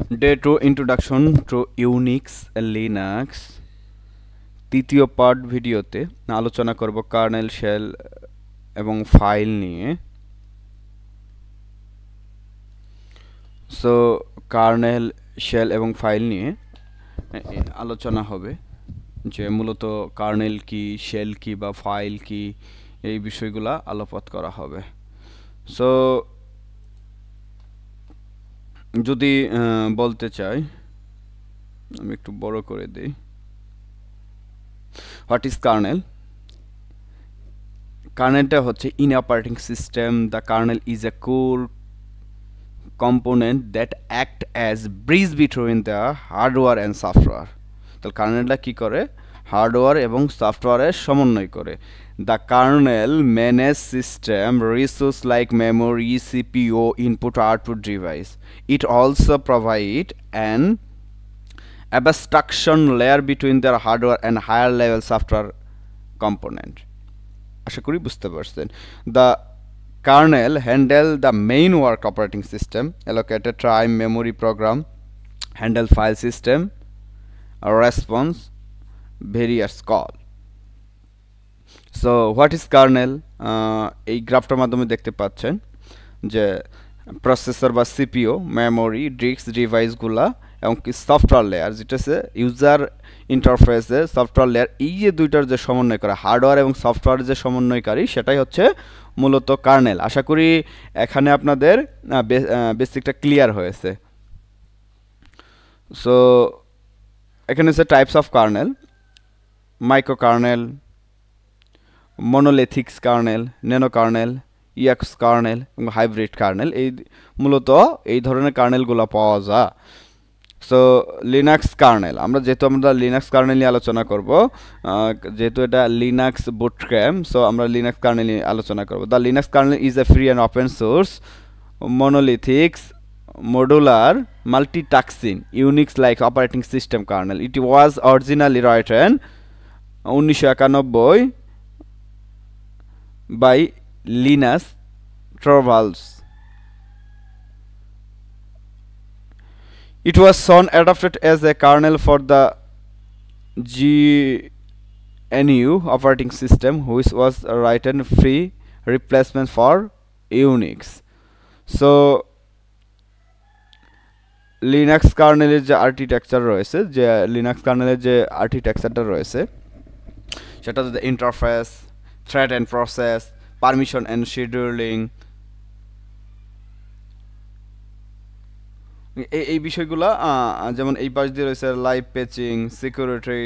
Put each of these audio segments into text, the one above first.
Day 2 Introduction to Unix Linux তৃতীয় part ভিডিওতে আলোচনা করব কার্নেল শেল এবং ফাইল নিয়ে। সো কার্নেল শেল এবং ফাইল নিয়ে আলোচনা হবে, যে মূলত কার্নেল কি, শেল কি বা ফাইল কি, এই বিষয়গুলো আলোকপাত করা হবে। সো যদি বলতে চাই, আমি একটু বড় করে দিই। What is kernel? কার্নেলটা হচ্ছে in operating system. The kernel is a core component that act as bridge between the hardware and software. তো কার্নেলটা কি করে? হার্ডওয়্যার এবং সফটওয়্যারের সমন্বয় করে। The kernel manage system resource like memory, CPU, input output device. It also provide an abstraction layer between their hardware and higher level software component. আশা করি বুঝতে পারছেন। The kernel handle the main work operating system, allocated time, memory, program, handle file system, response, various call. So what is kernel? এই গ্রাফটার মাধ্যমে দেখতে পাচ্ছেন যে processor বা CPU, memory, disk, ডিভাইসগুলা এবং কি সফটওয়্যার লেয়ার, যেটা হচ্ছে ইউজার ইন্টারফেসে সফটওয়্যার লেয়ার, এই যে দুইটার যে সমন্বয় করে, হার্ডওয়্যার এবং সফটওয়্যার যে সমন্বয়কারী, সেটাই হচ্ছে মূলত কার্নেল। আশা করি এখানে আপনাদের বেসিকটা ক্লিয়ার হয়েছে। সো এখানে হচ্ছে types of kernel: micro kernel, monolithic kernel, nano kernel, EX kernel এবং হাইব্রিড কার্নেল। এই মূলত এই ধরনের কার্নেলগুলো পাওয়া যায়। সো লিনাক্স কার্নেল, আমরা লিনাক্স কার্নেল নিয়ে আলোচনা করব, যেহেতু এটা লিনাক্স বুটক্যাম্প, সো আমরা লিনাক্স কার্নেল নিয়ে আলোচনা করব। The Linux kernel is A free and open source monolithic modular multitasking unix like operating system kernel. It was originally written 1991 by Linus Torvalds. It was soon adopted as a kernel for the GNU operating system, which was written free replacement for Unix. So Linux কার্নেলের যে architecture রয়েছে, যে Linux কার্নেলের যে আর্কিটেকচারটা রয়েছে, সেটা হচ্ছে interface, thread and process, permission and scheduling, এই বিষয়গুলো, যেমন এই পাশ দিয়ে রয়েছে live patching, security,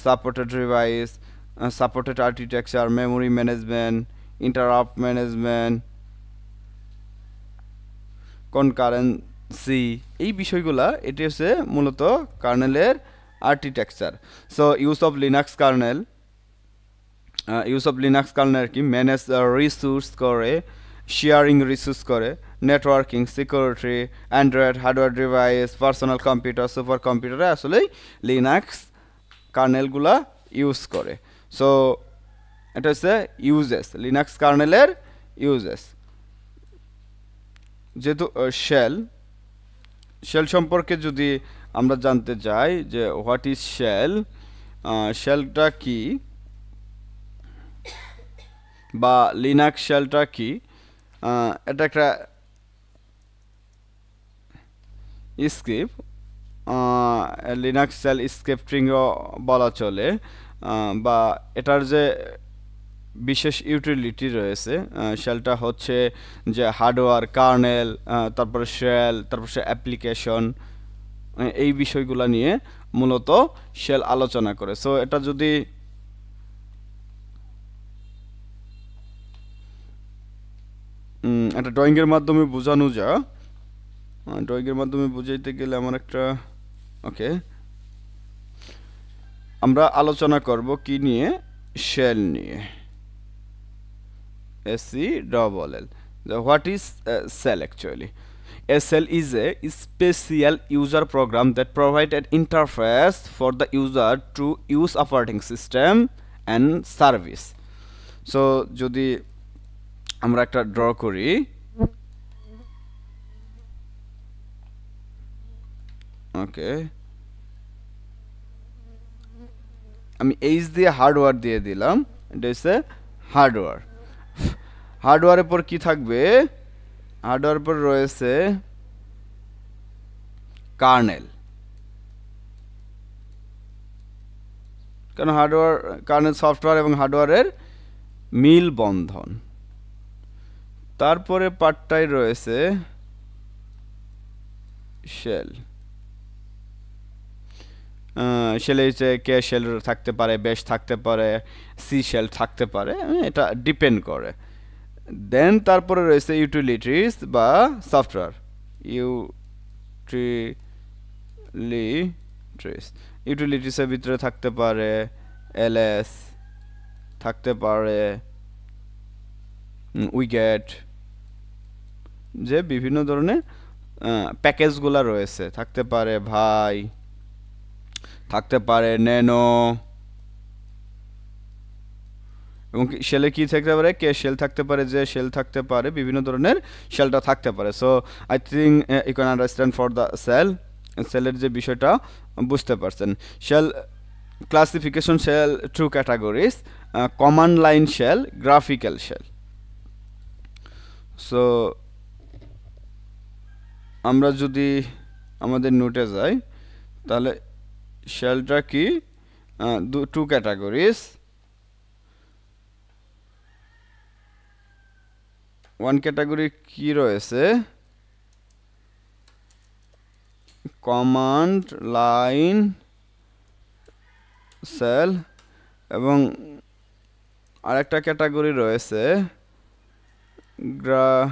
supported device, supported architecture, memory management, interrupt management, concurrency, এই বিষয়গুলা এটি হচ্ছে মূলত কার্নেলের architecture. So use of Linux kernel কি ম্যানেজ রিসোর্স করে, শেয়ারিং রিসোর্স করে, networking, security, Android hardware device, personal computer, super কম্পিউটারে আসলেই লিনাক্স কার্নেলগুলা ইউজ করে। সো এটা হচ্ছে ইউজেস, লিনাক্স কার্নেলের ইউজেস। যেহেতু শেল সম্পর্কে যদি আমরা জানতে চাই যে হোয়াট ইজ শেলটা কি বা লিনাক্স শেলটা কি, এটা একটা স্ক্রিপ্ট, লিনাক্স শেল স্ক্রিপ্টিংও বলা চলে, বা এটার যে বিশেষ ইউটিলিটি রয়েছে, শেলটা হচ্ছে যে হার্ডওয়্যার, কার্নেল, তারপরে শেল, তারপর সে অ্যাপ্লিকেশন, এই বিষয়গুলো নিয়ে মূলত শেল আলোচনা করে। সো এটা যদি একটা ড্রয়িংয়ের মাধ্যমে বোঝানো যায়, ড্রয়িংয়ের মাধ্যমে বুঝাইতে গেলে আমার একটা আমরা আলোচনা করব কি নিয়ে? শেল নিয়ে। SELL. What is shell actually? A shell is a special user program that provides an interface for the user to use operating system and service. So যদি আমরা একটা ড্র করি, ওকে, আমি এইচ দিয়ে হার্ডওয়্যার দিয়ে দিলাম, এটা হচ্ছে হার্ডওয়্যার। হার্ডওয়্যারের পর কি থাকবে? হার্ডওয়্যারের পর রয়েছে কার্নেল। কারণ হার্ডওয়্যার, কার্নেল সফটওয়্যার এবং হার্ডওয়্যারের মিল বন্ধন। তারপরে পার্টটাই রয়েছে শেল। শেলে হচ্ছে কে শেল থাকতে পারে, বেশ থাকতে পারে, সি শেল থাকতে পারে, এটা ডিপেন্ড করে। দেন তারপরে রয়েছে ইউটিলিটিস বা সফটওয়্যার। ইউটিলিটিসের ভিতরে থাকতে পারে এলএস, থাকতে পারে উইগেট, যে বিভিন্ন ধরনের প্যাকেজগুলো রয়েছে, থাকতে পারে ভাই, থাকতে পারে ন্যানো, এবং শেলে কি থাকতে পারে? কে শেল থাকতে পারে, যে শেল থাকতে পারে, বিভিন্ন ধরনের শেলটা থাকতে পারে। So I think you can understand for the সেলের যে বিষয়টা বুঝতে পারছেন। Shell classification, shell two categories: command line shell, graphical shell. So আমরা যদি আমাদের নোটে যাই, তাহলে শেলটা কি? Two categories. ওয়ান ক্যাটাগরি কি রয়েছে? কমান্ড লাইন শেল, এবং আরেকটা ক্যাটাগরি রয়েছে graphical,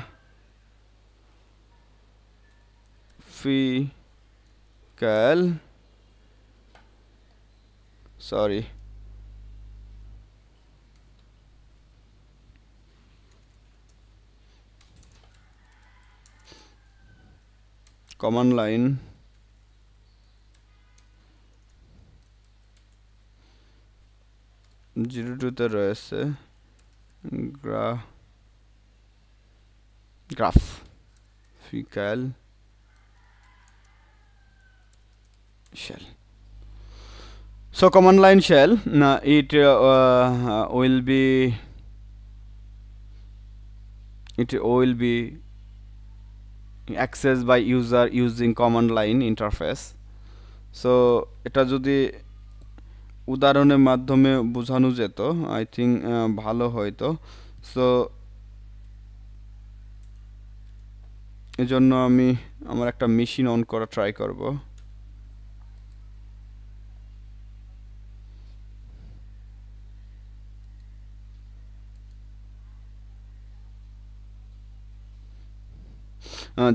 sorry, command line zero টুতে রয়েছে graphical shell. So command line shell, it will be accessed by user using command line interface. So এটা যদি উদাহরণের মাধ্যমে বোঝানো যেত, আই থিঙ্ক ভালো হয়তো। সো এজন্য আমি আমার একটা মেশিন অন করা ট্রাই করব।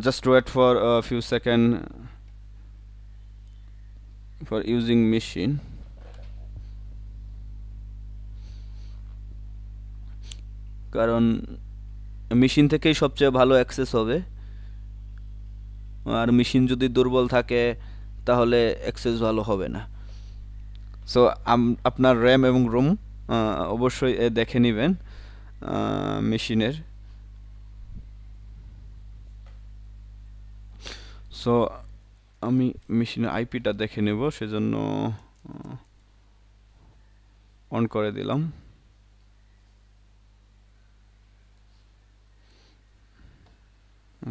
Just wait for a few seconds for using machine. কারণ মেশিন থেকেই সবচেয়ে ভালো অ্যাক্সেস হবে, আর মেশিন যদি দুর্বল থাকে তাহলে অ্যাক্সেস ভালো হবে না। সো আপনার র্যাম এবং রোম অবশ্যই দেখে নেবেন মেশিনের। সো আমি মেশিনের আইপিটা দেখে নেব, সেজন্য অন করে দিলাম।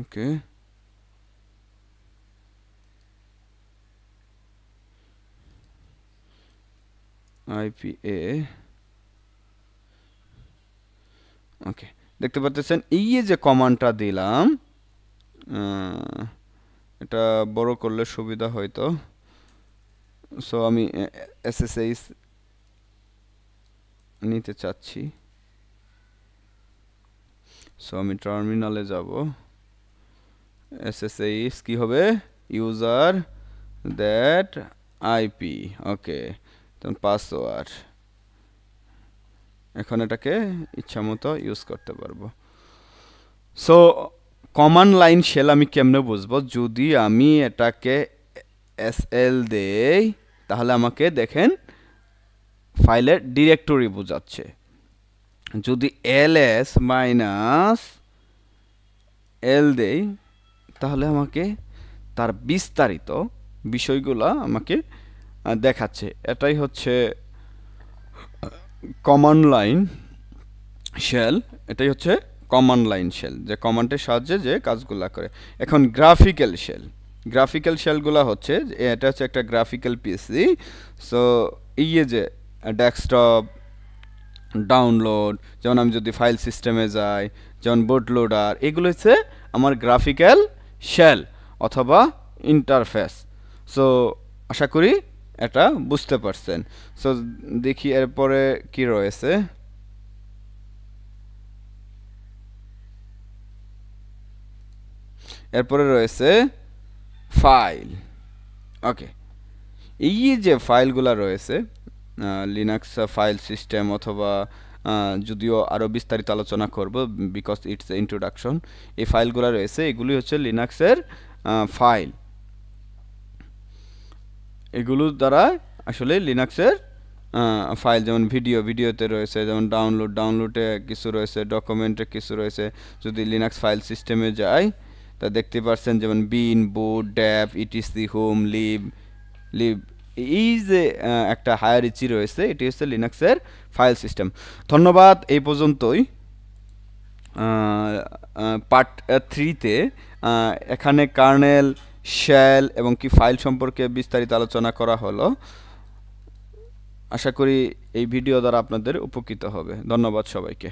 ওকে, আইপিএ, ওকে, দেখতে পাচ্ছেন এই যে কমান্ডটা দিলাম, এটা বড় করলে সুবিধা হয়তো। সো আমি এসএসএইচ নিতে চাচ্ছি। সো আমি টার্মিনালে যাব। এসএসএইচ কি হবে? ইউজার দ্যাট আইপি, ওকে, তখন পাসওয়ার্ড। এখন এটাকে ইচ্ছা মতো ইউজ করতে পারবো। সো কমান্ড লাইন শেল আমি কেমনে বুঝবো? যদি আমি এটাকে এসএল দেই, তাহলে আমাকে দেখেন ফাইলের ডিরেক্টরি বোঝাচ্ছে। যদি ls মাইনাস এল দেই, তাহলে আমাকে তার বিস্তারিত বিষয়গুলা আমাকে দেখাচ্ছে। এটাই হচ্ছে কমান্ড লাইন শেল। এটাই হচ্ছে কমান্ড লাইন শেল, যে কমান্ডের সাহায্যে যে কাজগুলা করে। এখন গ্রাফিক্যাল শেল, গ্রাফিক্যাল শেলগুলা হচ্ছে এটা হচ্ছে একটা গ্রাফিক্যাল পিসি। সো এই যে ডেস্কটপ ডাউনলোড, যেমন আমি যদি ফাইল সিস্টেমে যাই, যেমন বুট লোডার, এগুলো হচ্ছে আমার গ্রাফিক্যাল শেল অথবা ইন্টারফেস। সো আশা করি এটা বুঝতে পারছেন। সো দেখি এরপরে কি রয়েছে। এরপরে রয়েছে ফাইল। ওকে, এই যে ফাইলগুলা রয়েছে লিনাক্স ফাইল সিস্টেম, অথবা যদিও আরও বিস্তারিত আলোচনা করব বিকজ ইটস এ ইন্ট্রোডাকশন। এই ফাইলগুলো রয়েছে, এগুলি হচ্ছে লিনাক্সের ফাইল। এগুলোর দ্বারা আসলে লিনাক্সের ফাইল, যেমন ভিডিওতে রয়েছে, যেমন ডাউনলোডে কিছু রয়েছে, ডকুমেন্টে কিছু রয়েছে। যদি লিনাক্স ফাইল সিস্টেমে যাই তা দেখতে পাচ্ছেন, যেমন বিন, বুট, ড্যাব, ইটিসি, হোম, লিব, এই যে একটা হায়ারিচি রয়েছে, এটি হচ্ছে লিনাক্সের ফাইল সিস্টেম। ধন্যবাদ, এই পর্যন্তই। পার্ট 3-তে এখানে কার্নেল, শেল এবং কি ফাইল সম্পর্কে বিস্তারিত আলোচনা করা হলো। আশা করি এই ভিডিও দ্বারা আপনাদের উপকৃত হবে। ধন্যবাদ সবাইকে।